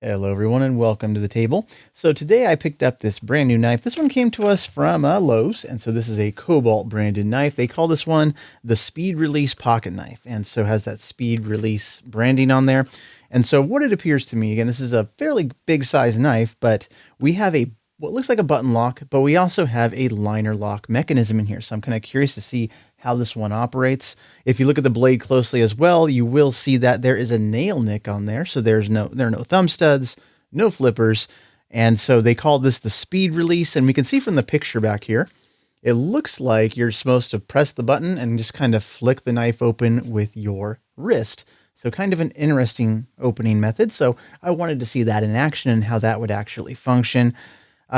Hello everyone and welcome to the table. So today I picked up this brand new knife. This one came to us from Lowe's, and so this is a Kobalt branded knife. They call this one the Speed Release pocket knife, and so has that Speed Release branding on there. And so what it appears to me, again, this is a fairly big size knife, but we have a what looks like a button lock, but we also have a liner lock mechanism in here. So I'm kind of curious to see how this one operates. If you look at the blade closely as well, you will see that there is a nail nick on there. So there are no thumb studs, no flippers. And so they call this the Speed Release. And we can see from the picture back here, it looks like you're supposed to press the button and just kind of flick the knife open with your wrist. So kind of an interesting opening method. So I wanted to see that in action and how that would actually function.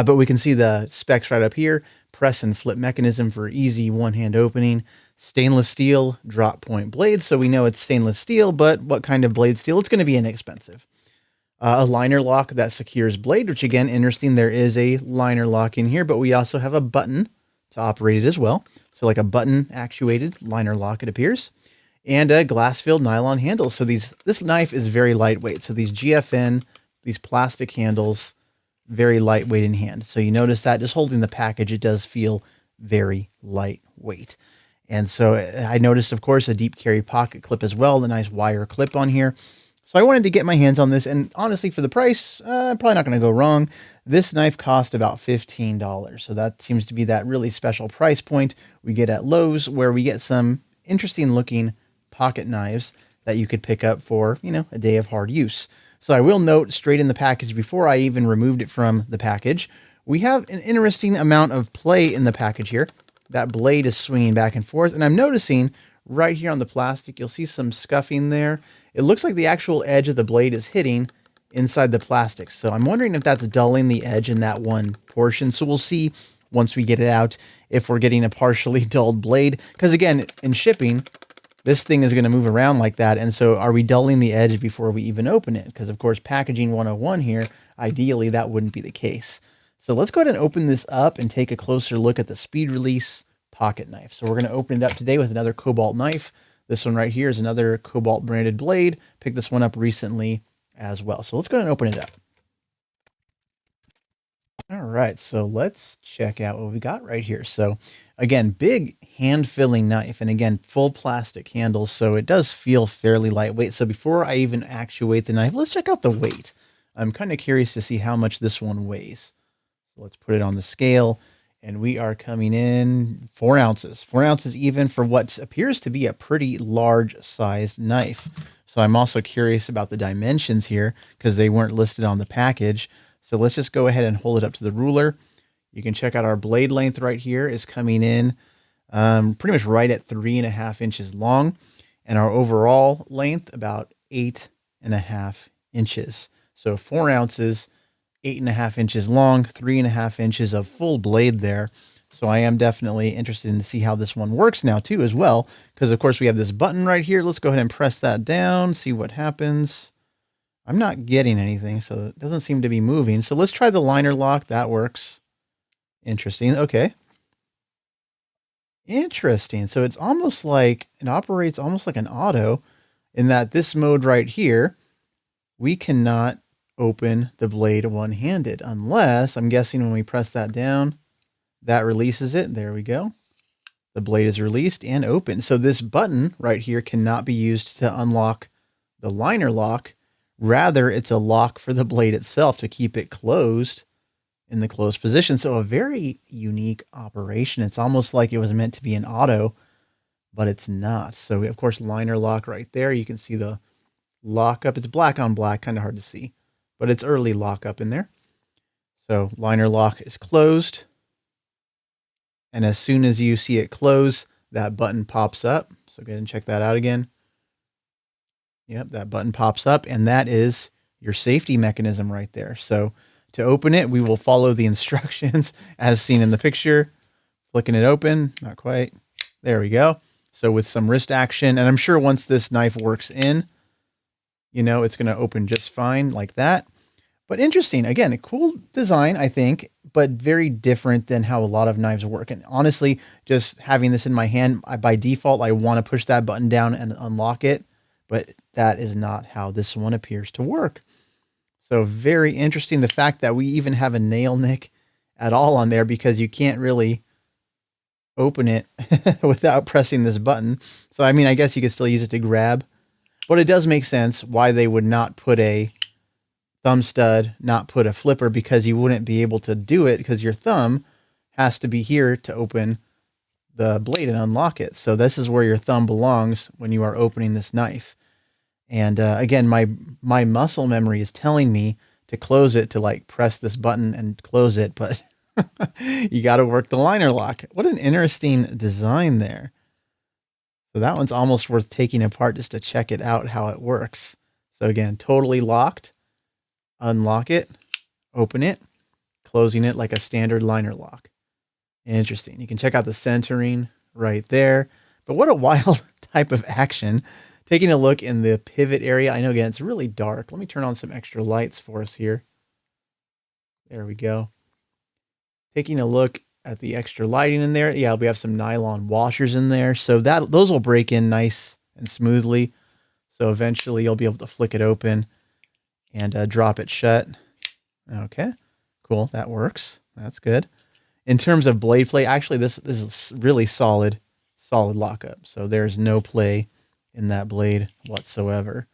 But we can see the specs right up here. Press and flip mechanism for easy one-hand opening. Stainless steel drop point blade. So we know it's stainless steel, but what kind of blade steel? It's going to be inexpensive. A liner lock that secures blade, which again, interesting. There is a liner lock in here, but we also have a button to operate it as well. So like a button actuated liner lock, it appears. And a glass-filled nylon handle. So this knife is very lightweight. So these GFN, these plastic handles, very lightweight in hand. So you notice that just holding the package, it does feel very lightweight. And so I noticed, of course, a deep carry pocket clip as well, a nice wire clip on here. So I wanted to get my hands on this, and honestly, for the price, probably not going to go wrong. This knife cost about $15. So that seems to be that really special price point we get at Lowe's, where we get some interesting looking pocket knives that you could pick up for, a day of hard use. So I will note straight in the package, before I even removed it from the package, we have an interesting amount of play in the package here. That blade is swinging back and forth, and I'm noticing right here on the plastic, you'll see some scuffing there. It looks like the actual edge of the blade is hitting inside the plastic. So I'm wondering if that's dulling the edge in that one portion. So we'll see once we get it out if we're getting a partially dulled blade. Because again, in shipping, this thing is going to move around like that. And so are we dulling the edge before we even open it? Because of course, packaging 101 here, ideally that wouldn't be the case. So let's go ahead and open this up and take a closer look at the Speed Release pocket knife. So we're going to open it up today with another Kobalt knife. This one right here is another Kobalt branded blade. Picked this one up recently as well. So let's go ahead and open it up. All right, so let's check out what we got right here. So again, big hand-filling knife, and again, full plastic handles, so it does feel fairly lightweight. So before I even actuate the knife, let's check out the weight. I'm kind of curious to see how much this one weighs. So let's put it on the scale, and we are coming in 4 ounces. 4 ounces even for what appears to be a pretty large-sized knife. So I'm also curious about the dimensions here because they weren't listed on the package. So let's just go ahead and hold it up to the ruler. You can check out our blade length right here is coming in pretty much right at 3.5 inches long. And our overall length about 8.5 inches. So 4 ounces, 8.5 inches long, 3.5 inches of full blade there. So I am definitely interested in to see how this one works now too as well. Because of course we have this button right here. Let's go ahead and press that down, see what happens. I'm not getting anything, so it doesn't seem to be moving. So let's try the liner lock. That works. Interesting. Okay. Interesting. So it's almost like, it operates almost like an auto in that this mode right here, we cannot open the blade one-handed unless, I'm guessing when we press that down, that releases it. There we go. The blade is released and open. So this button right here cannot be used to unlock the liner lock. Rather, it's a lock for the blade itself to keep it closed in the closed position. So a very unique operation. It's almost like it was meant to be an auto, but it's not. So we, of course, liner lock right there. You can see the lockup. It's black on black, kind of hard to see, but it's early lockup in there. So liner lock is closed. And as soon as you see it close, that button pops up. So go ahead and check that out again. Yep, that button pops up, and that is your safety mechanism right there. So to open it, we will follow the instructions as seen in the picture. Flicking it open, not quite. There we go. So with some wrist action, and I'm sure once this knife works in, it's going to open just fine like that. But interesting, again, a cool design, I think, but very different than how a lot of knives work. And honestly, just having this in my hand, by default, I want to push that button down and unlock it. But that is not how this one appears to work. So very interesting. The fact that we even have a nail nick at all on there, because you can't really open it without pressing this button. So, I mean, I guess you could still use it to grab, but it does make sense why they would not put a thumb stud, not put a flipper, because you wouldn't be able to do it because your thumb has to be here to open the blade and unlock it. So this is where your thumb belongs when you are opening this knife. And again, my muscle memory is telling me to close it, to like press this button and close it, but you got to work the liner lock. What an interesting design there. So that one's almost worth taking apart just to check it out, how it works. So again, totally locked. Unlock it, open it, closing it like a standard liner lock. Interesting. You can check out the centering right there. But what a wild type of action. Taking a look in the pivot area. I know, again, it's really dark. Let me turn on some extra lights for us here. There we go. Taking a look at the extra lighting in there. Yeah, we have some nylon washers in there. So those will break in nice and smoothly. So eventually you'll be able to flick it open and drop it shut. Okay, cool. That works. That's good. In terms of blade play, actually, this is really solid lockup. So there's no play in that blade whatsoever.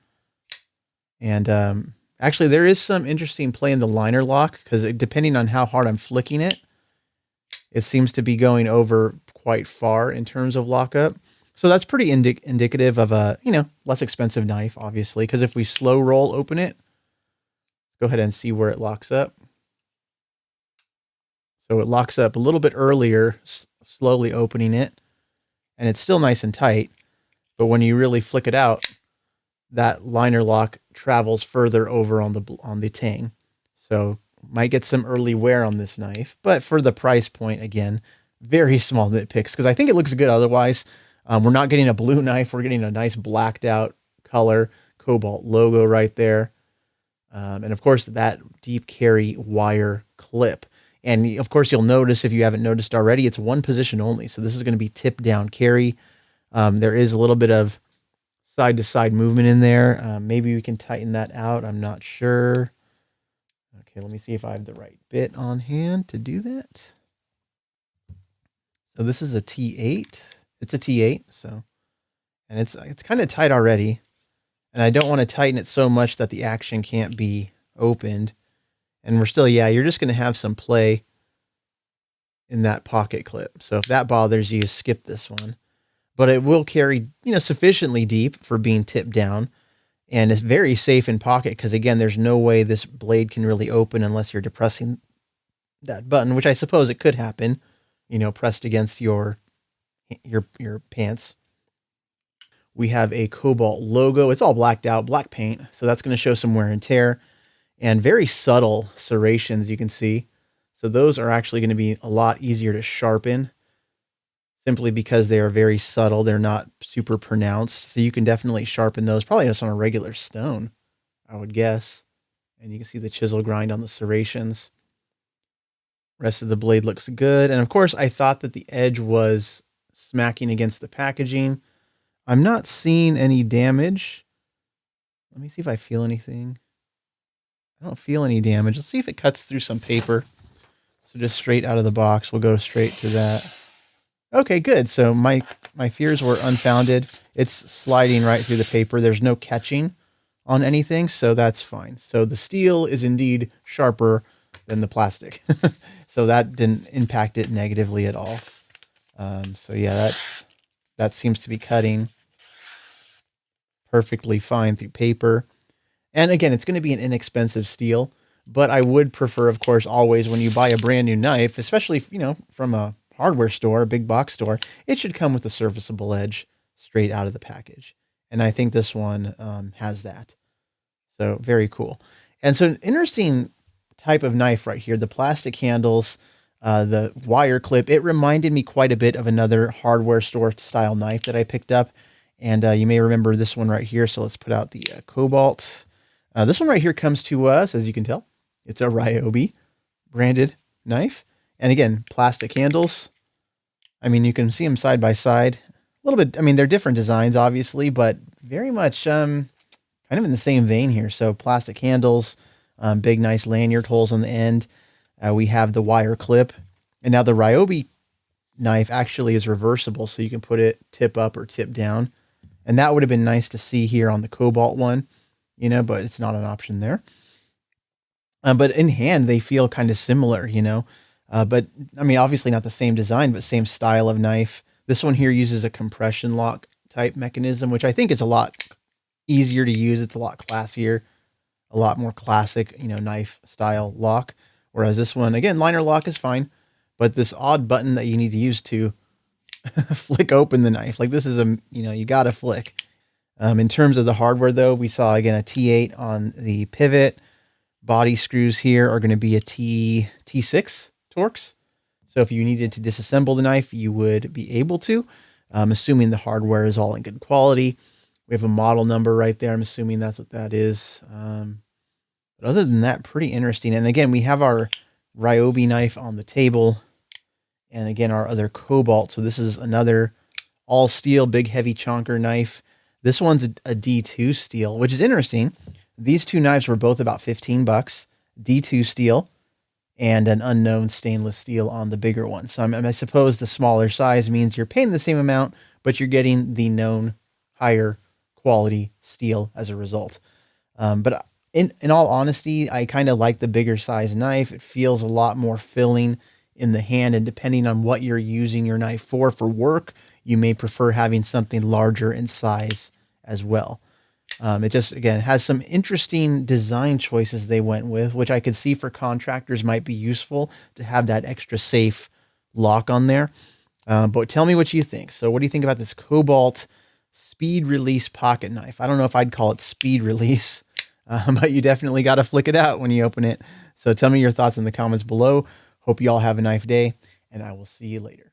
And actually, there is some interesting play in the liner lock, because depending on how hard I'm flicking it, it seems to be going over quite far in terms of lockup. So that's pretty indicative of a, less expensive knife, obviously, because if we slow roll open it, go ahead and see where it locks up. So it locks up a little bit earlier, slowly opening it, and it's still nice and tight. But when you really flick it out, that liner lock travels further over on the tang. So might get some early wear on this knife, but for the price point, again, very small nitpicks, because I think it looks good otherwise. We're not getting a blue knife. We're getting a nice blacked out color, Kobalt logo right there. And of course, that deep carry wire clip. And of course, you'll notice, if you haven't noticed already, it's one position only. So this is going to be tip down carry. There is a little bit of side to side movement in there. Maybe we can tighten that out. I'm not sure. Okay, let me see if I have the right bit on hand to do that. So this is a T8. It's a T8. So, and it's kind of tight already. And I don't want to tighten it so much that the action can't be opened. And we're still, yeah, you're just going to have some play in that pocket clip. So if that bothers you, skip this one. But it will carry, sufficiently deep for being tipped down. And it's very safe in pocket, because, again, there's no way this blade can really open unless you're depressing that button, which I suppose it could happen, pressed against your pants. We have a Kobalt logo. It's all blacked out, black paint. So that's going to show some wear and tear, and very subtle serrations, you can see. So those are actually going to be a lot easier to sharpen, simply because they are very subtle. They're not super pronounced. So you can definitely sharpen those, probably just on a regular stone, I would guess. And you can see the chisel grind on the serrations. Rest of the blade looks good. And of course, I thought that the edge was smacking against the packaging. I'm not seeing any damage. Let me see if I feel anything. I don't feel any damage. Let's see if it cuts through some paper. So just straight out of the box, we'll go straight to that. Okay, good. So my fears were unfounded. It's sliding right through the paper. There's no catching on anything, so that's fine. So the steel is indeed sharper than the plastic. So that didn't impact it negatively at all. So yeah, that seems to be cutting perfectly fine through paper. And again, it's going to be an inexpensive steel, but I would prefer, of course, always when you buy a brand new knife, especially, from a hardware store, a big box store, it should come with a serviceable edge straight out of the package. And I think this one has that. So very cool. And so an interesting type of knife right here, the plastic handles, the wire clip, it reminded me quite a bit of another hardware store style knife that I picked up. And you may remember this one right here. So let's put out the Kobalt. This one right here comes to us, as you can tell, it's a Ryobi branded knife. And again, plastic handles. I mean, you can see them side by side. A little bit, I mean, they're different designs, obviously, but very much kind of in the same vein here. So plastic handles, Big, nice lanyard holes on the end. We have the wire clip. And now the Ryobi knife actually is reversible, so you can put it tip up or tip down. And that would have been nice to see here on the Kobalt one, you know, but it's not an option there. But in hand, they feel kind of similar, you know. But I mean, obviously not the same design, but same style of knife. This one here uses a compression lock type mechanism, which I think is a lot easier to use. It's a lot classier, a lot more classic, you know, knife style lock. Whereas this one, again, liner lock is fine, but this odd button that you need to use to flick open the knife, like this is a, you know, you got to flick. In terms of the hardware though, we saw again a T8 on the pivot. Body screws here are going to be a T6 Torx. So if you needed to disassemble the knife, you would be able to, assuming the hardware is all in good quality. We have a model number right there. I'm assuming that's what that is. But other than that, pretty interesting. And again, we have our Ryobi knife on the table. And again, our other Kobalt. So this is another all steel, big, heavy chonker knife. This one's a D2 steel, which is interesting. These two knives were both about 15 bucks, D2 steel and an unknown stainless steel on the bigger one. So I suppose the smaller size means you're paying the same amount, but you're getting the known higher quality steel as a result. But in all honesty, I kind of like the bigger size knife. It feels a lot more filling in the hand, and depending on what you're using your knife for work, you may prefer having something larger in size as well. It just, again, has some interesting design choices they went with, which I could see for contractors might be useful to have that extra safe lock on there. But tell me what you think. So what do you think about this Kobalt Speed Release pocket knife? I don't know if I'd call it Speed Release, but you definitely got to flick it out when you open it. So tell me your thoughts in the comments below. Hope you all have a nice day, and I will see you later.